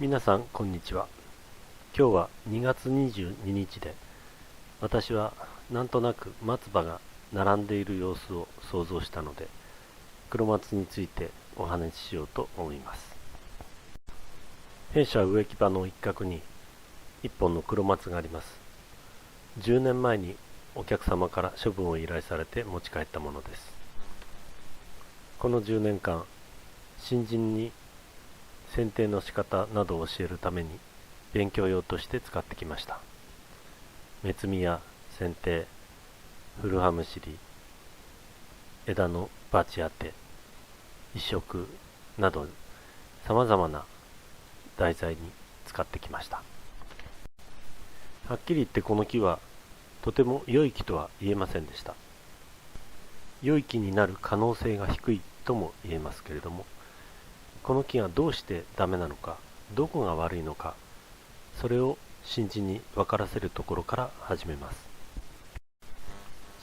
皆さんこんにちは。今日は2月22日で、私はなんとなく松葉が並んでいる様子を想像したので、黒松についてお話ししようと思います。弊社植木場の一角に一本の黒松があります。10年前にお客様から処分を依頼されて持ち帰ったものです。この10年間、新人に剪定の仕方などを教えるために勉強用として使ってきました。目摘みや剪定、古葉むしり、枝のバチ当て、移植など様々な題材に使ってきました。はっきり言ってこの木はとても良い木とは言えませんでした。良い木になる可能性が低いとも言えますけれども、この木がどうしてダメなのか、どこが悪いのか、それを新人に分からせるところから始めます。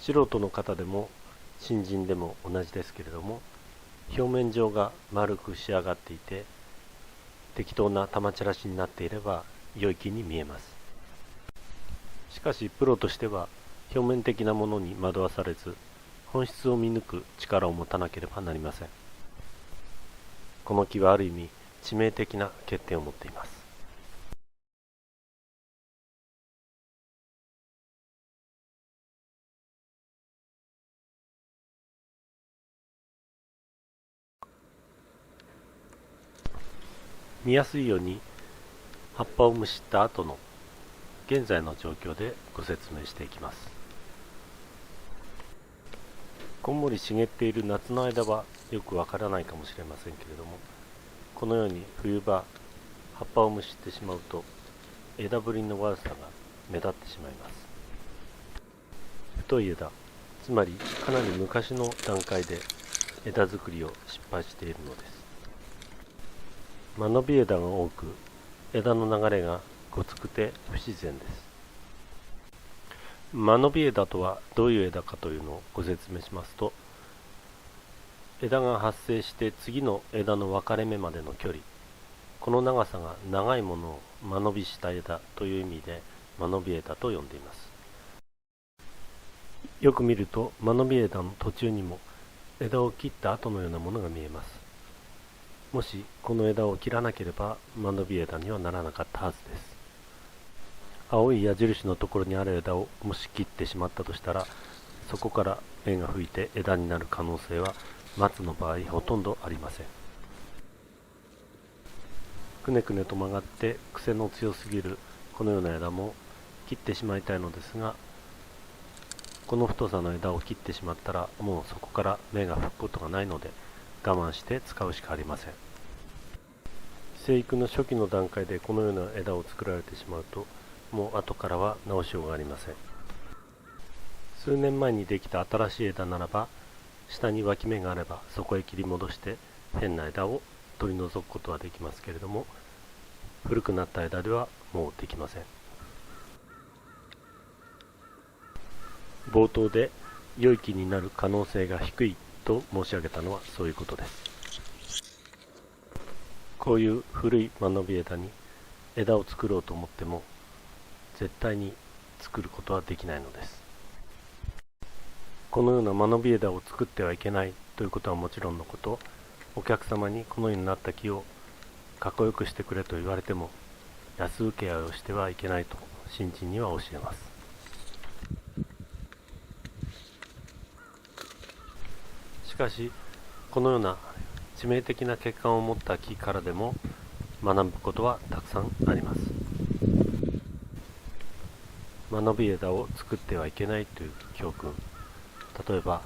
素人の方でも新人でも同じですけれども、表面上が丸く仕上がっていて、適当な玉散らしになっていれば良い木に見えます。しかしプロとしては表面的なものに惑わされず、本質を見抜く力を持たなければなりません。この木はある意味致命的な欠点を持っています。見やすいように葉っぱをむしった後の現在の状況でご説明していきます。こんもり茂っている夏の間はよくわからないかもしれませんけれども、このように冬場葉っぱをむしってしまうと枝ぶりの悪さが目立ってしまいます。太い枝、つまりかなり昔の段階で枝作りを失敗しているのです。間延び枝が多く、枝の流れがごつくて不自然です。間延び枝とはどういう枝かというのをご説明しますと、枝が発生して次の枝の分かれ目までの距離、この長さが長いものを間延びした枝という意味で間延び枝と呼んでいます。よく見ると間延び枝の途中にも枝を切った跡のようなものが見えます。もしこの枝を切らなければ間延び枝にはならなかったはずです。青い矢印のところにある枝をもし切ってしまったとしたら、そこから芽が吹いて枝になる可能性は松の場合ほとんどありません。くねくねと曲がって癖の強すぎるこのような枝も切ってしまいたいのですが、この太さの枝を切ってしまったらもうそこから芽が吹くことがないので、我慢して使うしかありません。生育の初期の段階でこのような枝を作られてしまうと、もう後からは直しようがありません。数年前にできた新しい枝ならば、下に脇芽があればそこへ切り戻して変な枝を取り除くことはできますけれども、古くなった枝ではもうできません。冒頭で良い木になる可能性が低いと申し上げたのはそういうことです。こういう古い間延び枝に枝を作ろうと思っても絶対に作ることはできないのです。このような間延び枝を作ってはいけないということはもちろんのこと、お客様にこのようになった木をかっこよくしてくれと言われても安請け合いをしてはいけないと新人には教えます。しかしこのような致命的な欠陥を持った木からでも学ぶことはたくさんあります。間延び枝を作ってはいけないという教訓、例えば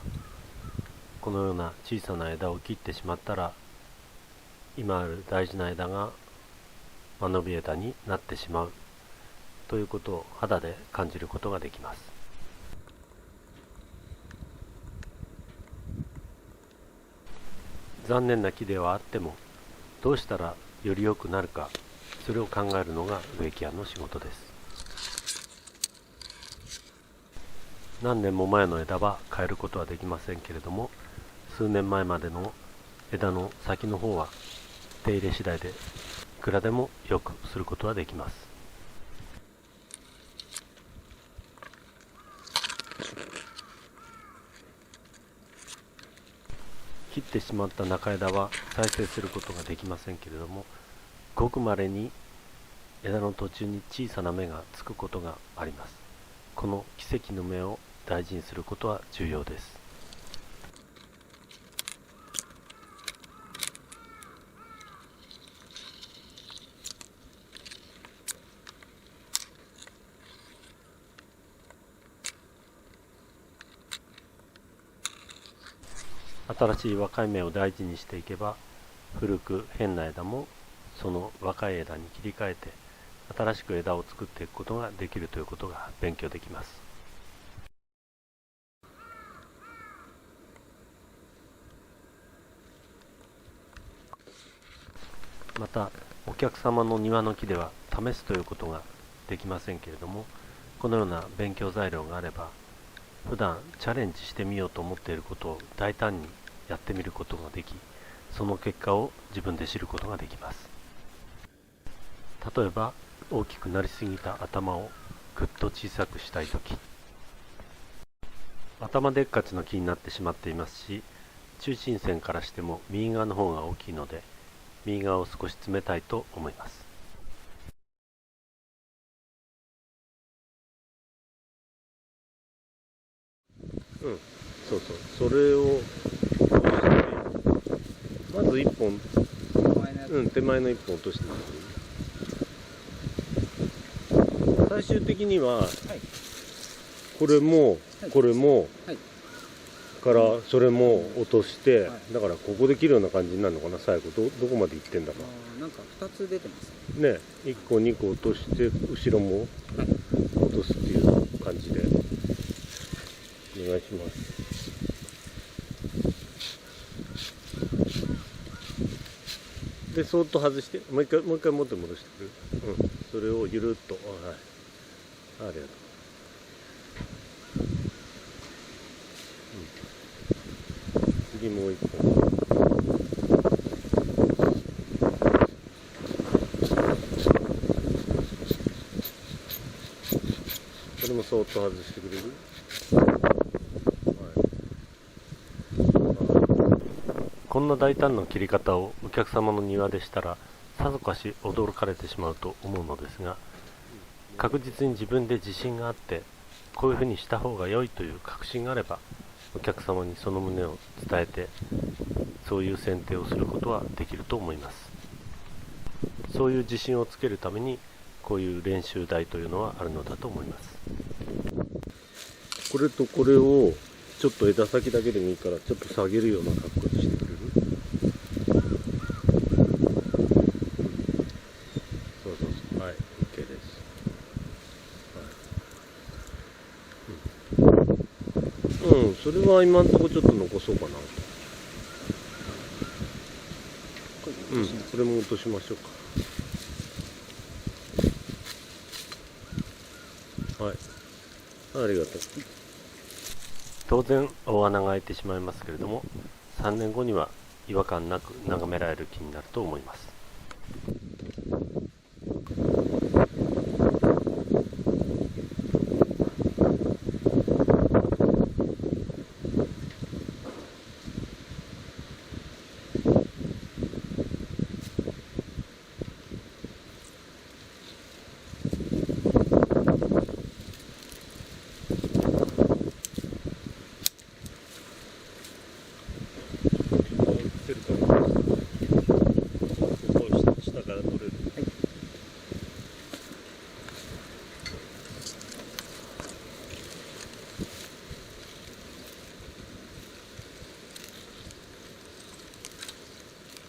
このような小さな枝を切ってしまったら今ある大事な枝が間延び枝になってしまうということを肌で感じることができます。残念な木ではあってもどうしたらより良くなるか、それを考えるのが植木屋の仕事です。何年も前の枝は変えることはできませんけれども、数年前までの枝の先の方は手入れ次第でくらでも良くすることはできます。切ってしまった中枝は再生することができませんけれども、ごくまれに枝の途中に小さな芽がつくことがあります。この奇跡の芽を大事にすることは重要です。新しい若い芽を大事にしていけば、古く変な枝もその若い枝に切り替えて新しく枝を作っていくことができるということが勉強できます。またお客様の庭の木では試すということができませんけれども、このような勉強材料があれば、普段チャレンジしてみようと思っていることを大胆にやってみることができ、その結果を自分で知ることができます。例えば大きくなりすぎた頭をぐっと小さくしたいとき、頭でっかちの木になってしまっていますし、中心線からしても右側の方が大きいので、右側を少し詰めたいと思います。そうそう、それをまず1本、手前の1本落としてみる。最終的には、これも、これも、からそれも落として、だからここで切るような感じになるのかな、最後。どこまでいってんだか。なんか2つ出てますね。1個2個落として後ろも落とすっていう感じでお願いします。でそーっと外して、もう一回元に戻してくる。それをゆるっと、ありがとう。次もう一本。これもそーっと外してくれる。こんな大胆な切り方をお客様の庭でしたら、さぞかし驚かれてしまうと思うのですが、確実に自分で自信があって、こういうふうにした方が良いという確信があれば、お客様にその旨を伝えて、そういう剪定をすることはできると思います。そういう自信をつけるために、こういう練習台というのはあるのだと思います。これとこれをちょっと枝先だけでもいいから、ちょっと下げるような格好にしてくれる？そうそうそう。はい、OK です。はい。それは今んとこちょっと残そうかなと。これも落としましょうか。はい。ありがとう。当然大穴が開いてしまいますけれども、3年後には違和感なく眺められる木になると思います。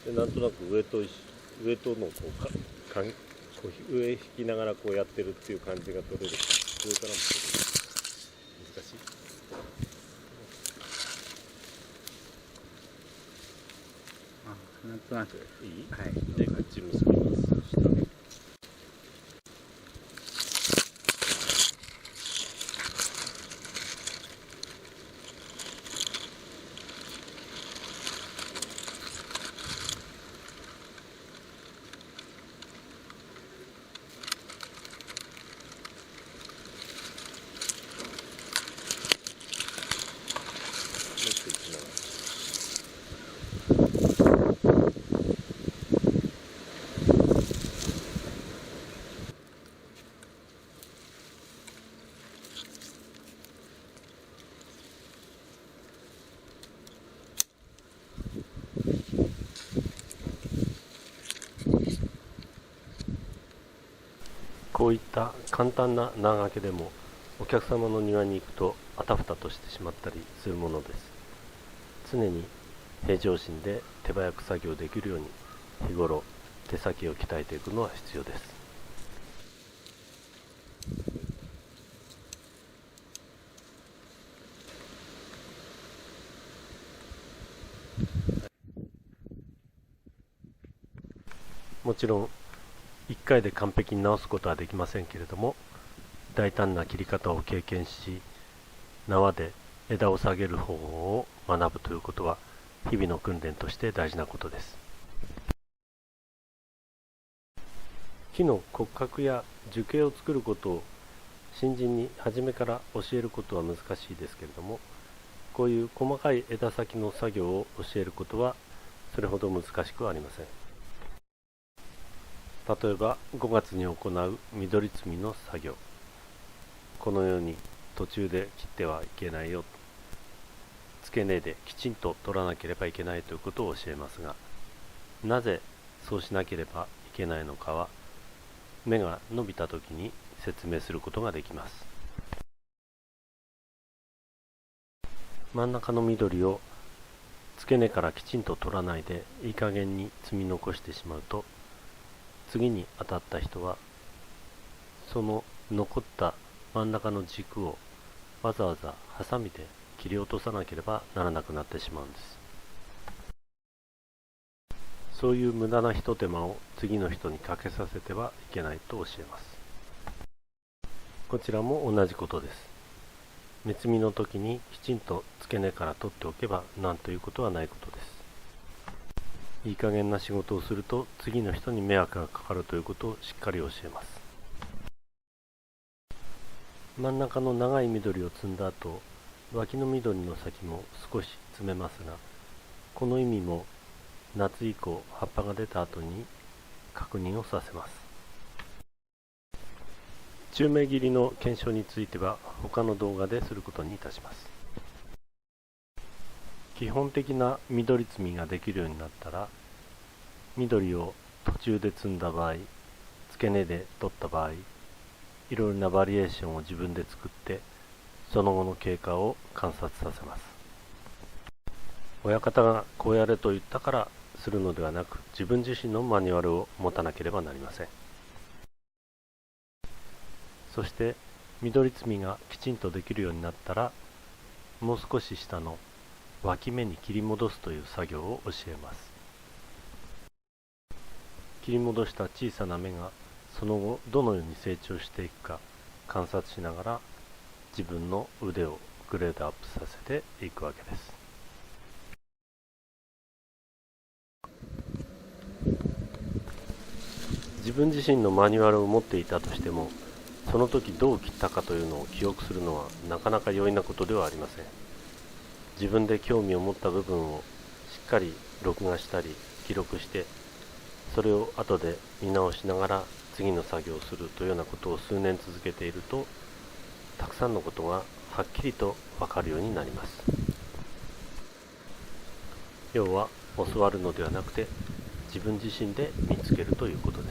でなんとなく上とのこう上引きながらこうやってるっていう感じが取れる。上からも取れる。難しい。なんとなくいい？はい。でこっち結びます。こういった簡単な難掛けでもお客様の庭に行くとあたふたとしてしまったりするものです。常に平常心で手早く作業できるように日頃手先を鍛えていくのは必要です。もちろん1回で完璧に直すことはできませんけれども、大胆な切り方を経験し、縄で枝を下げる方法を学ぶということは日々の訓練として大事なことです。木の骨格や樹形を作ることを新人に初めから教えることは難しいですけれども、こういう細かい枝先の作業を教えることはそれほど難しくはありません。例えば5月に行う緑摘みの作業、このように途中で切ってはいけないよ、付け根できちんと取らなければいけないということを教えますが、なぜそうしなければいけないのかは芽が伸びた時に説明することができます。真ん中の緑を付け根からきちんと取らないでいい加減に摘み残してしまうと、次に当たった人はその残った真ん中の軸をわざわざハサミで切り落とさなければならなくなってしまうんです。そういう無駄なひと手間を次の人にかけさせてはいけないと教えます。こちらも同じことです。芽摘みの時にきちんと付け根から取っておけば何ということはないことです。いい加減な仕事をすると次の人に迷惑がかかるということをしっかり教えます。真ん中の長い緑を摘んだ後、脇の緑の先も少し摘めますが、この意味も夏以降葉っぱが出た後に確認をさせます。中芽切りの検証については他の動画ですることにいたします。基本的な緑摘みができるようになったら、緑を途中で摘んだ場合、付け根で取った場合、いろいろなバリエーションを自分で作ってその後の経過を観察させます。親方がこうやれと言ったからするのではなく、自分自身のマニュアルを持たなければなりません。そして緑摘みがきちんとできるようになったら、もう少し下の脇芽に切り戻すという作業を教えます。切り戻した小さな芽がその後どのように成長していくか観察しながら、自分の腕をグレードアップさせていくわけです。自分自身のマニュアルを持っていたとしても、その時どう切ったかというのを記憶するのはなかなか容易なことではありません。自分で興味を持った部分をしっかり録画したり記録して、それを後で見直しながら次の作業をするというようなことを数年続けていると、たくさんのことがはっきりと分かるようになります。要は教わるのではなくて、自分自身で見つけるということです。